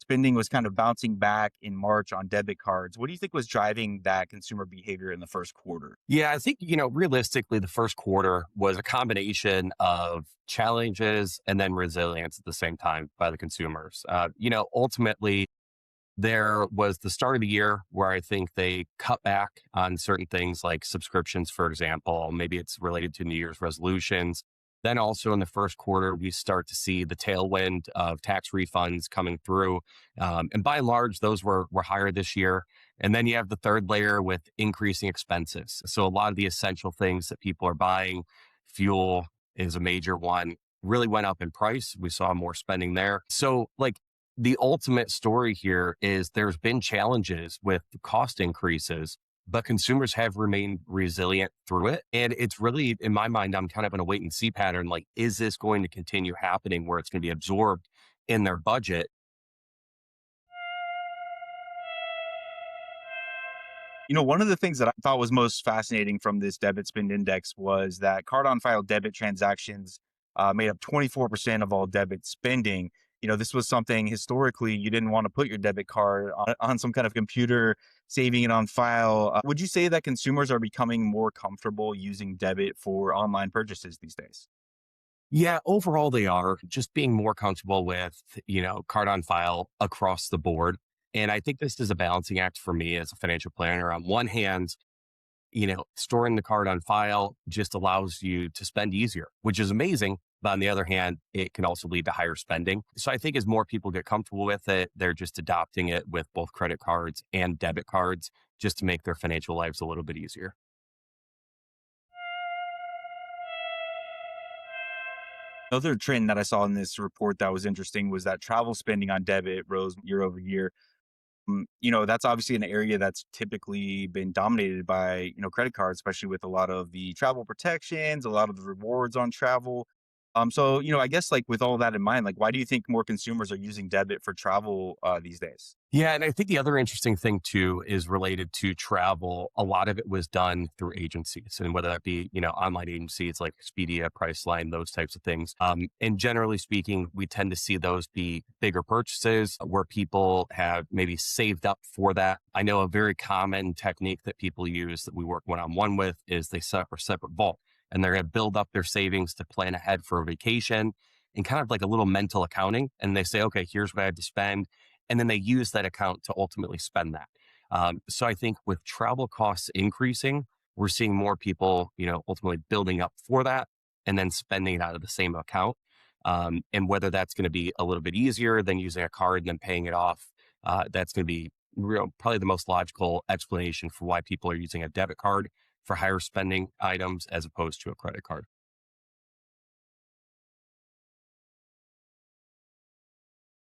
spending was kind of bouncing back in March on debit cards. What do you think was driving that consumer behavior in the first quarter? Yeah, I think, realistically, the first quarter was a combination of challenges and then resilience at the same time by the consumers. Ultimately, there was the start of the year where I think they cut back on certain things like subscriptions, for example. Maybe it's related to New Year's resolutions. Then also in the first quarter, we start to see the tailwind of tax refunds coming through. And by and large, those were higher this year. And then you have the third layer with increasing expenses. So a lot of the essential things that people are buying, fuel is a major one, really went up in price. We saw more spending there. So the ultimate story here is there's been challenges with the cost increases, but consumers have remained resilient through it. And it's really, in my mind, I'm kind of in a wait and see pattern. Like, is this going to continue happening where it's going to be absorbed in their budget? One of the things that I thought was most fascinating from this debit spend index was that card on file debit transactions made up 24% of all debit spending. This was something historically you didn't want to put your debit card on some kind of computer, saving it on file. Would you say that consumers are becoming more comfortable using debit for online purchases these days? Yeah, overall they are just being more comfortable with, card on file across the board. And I think this is a balancing act for me as a financial planner. On one hand, storing the card on file just allows you to spend easier, which is amazing. But on the other hand, it can also lead to higher spending. So I think as more people get comfortable with it, they're just adopting it with both credit cards and debit cards just to make their financial lives a little bit easier. Another trend that I saw in this report that was interesting was that travel spending on debit rose year over year. That's obviously an area that's typically been dominated by, credit cards, especially with a lot of the travel protections, a lot of the rewards on travel. So, I guess like with all that in mind, like why do you think more consumers are using debit for travel these days? Yeah. And I think the other interesting thing too is related to travel. A lot of it was done through agencies, and whether that be, online agencies like Expedia, Priceline, those types of things. And generally speaking, we tend to see those be bigger purchases where people have maybe saved up for that. I know a very common technique that people use that we work one-on-one with is they set up a separate vault, and they're going to build up their savings to plan ahead for a vacation and kind of like a little mental accounting. And they say, okay, here's what I have to spend. And then they use that account to ultimately spend that. So I think with travel costs increasing, we're seeing more people, ultimately building up for that and then spending it out of the same account. And whether that's going to be a little bit easier than using a card and then paying it off, that's going to be probably the most logical explanation for why people are using a debit card for higher spending items as opposed to a credit card.